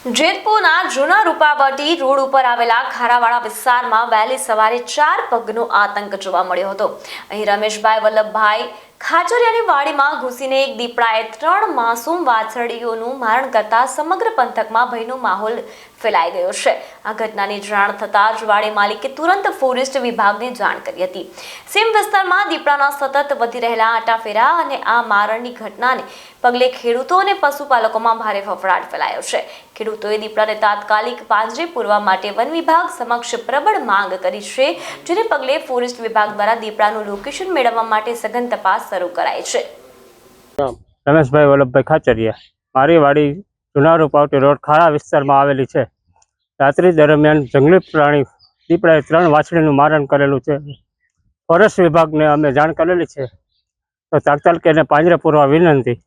જેતપુરના જૂના રૂપાવટી રોડ ઉપર આવેલા ખારાવાડા વિસ્તારમાં વહેલી સવારે 4 પગનો આતંક જોવા મળ્યો હતો। અહીં રમેશભાઈ વલ્લભભાઈ ખાચરિયાની વાડીમાં ઘૂસીને એક દીપડાએ 3 માસૂમ વાછરડીઓનું મારણ કરતા સમગ્ર પંથકમાં ભયનો માહોલ ફેલાઈ ગયો છે। આ ઘટનાની જાણ થતાં જ વાડી માલિકે તુરંત ફોરેસ્ટ વિભાગને જાણ કરી હતી। સીમ વિસ્તારમાં દીપડાના સતત વધી રહેલા આટાફેરા અને આ મારણની ઘટનાને પગલે ખેડૂતો અને પશુપાલકોમાં ભારે ફફડાટ ફેલાયો છે। ખેડૂતોએ દીપડાને તાત્કાલિક પાંજરે પૂરવા માટે વન વિભાગ સમક્ષ પ્રબળ માંગ કરી છે, જેને પગલે ફોરેસ્ટ વિભાગ દ્વારા દીપડાનું લોકેશન મેળવવા માટે સઘન તપાસ શરૂ કરાઈ છે। રમેશભાઈ વલ્લભભાઈ ખાચરિયા, મારી વાડી જૂના રૂપાવટી રોડ ખારા વિસ્તારમાં આવેલી છે। રાત્રિ દરમિયાન જંગલી પ્રાણી દીપડાએ 3 વાછડીનું મારણ કરેલું છે। ફોરેસ્ટ વિભાગને અમે જાણ કરેલી છે, તો તાત્કાલિક એને પાંજરે પૂરવા વિનંતી।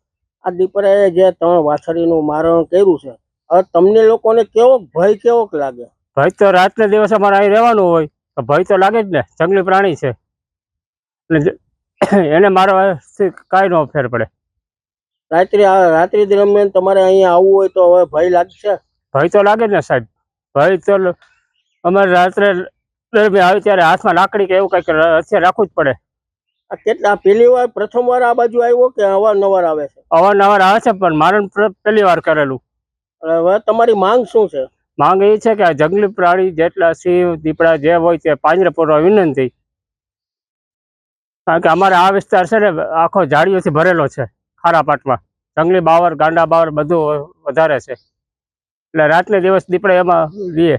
આ દીપડાએ જે 3 વાછડીનું મારણ કર્યું છે, હવે તમને લોકોને કેવો ભય કેવોક લાગે? ભય તો રાતને દિવસે અમારે અહીં રહેવાનું હોય તો ભય તો લાગે જ ને। જંગલી પ્રાણી છે એટલે એને મારવાથી કાંઈ ન ફેર પડે। રાત્રિ દરમિયાન તમારે અહીંયા આવવું હોય તો હવે ભય લાગશે? ભય તો લાગે જ ને સાહેબ। ભય તો અમારે રાત્રે દરમિયાન આવે ત્યારે હાથમાં લાકડી કે એવું કંઈક હથિયાર રાખવું જ પડે। આ કેટલા પહેલી વાર પ્રથમ વાર આ બાજુ આવ્યો કે અવારનવાર આવે છે? અવારનવાર આવે છે, પણ મારણ પહેલી વાર કરેલું। હવે તમારી માંગ શું છે? માંગ એ છે કે આ જંગલી પ્રાણી જેટલા સિંહ દીપડા જે હોય તે પાંજરે પૂરવા વિનંતી। કારણ કે અમારે આ વિસ્તાર છે ને આખો ઝાડીઓથી ભરેલો છે। ખારા પાટમાં જંગલી બાવર, ગાંડા બાવર બધું વધારે છે, એટલે રાતને દિવસ દીપડા એમાં લઈએ।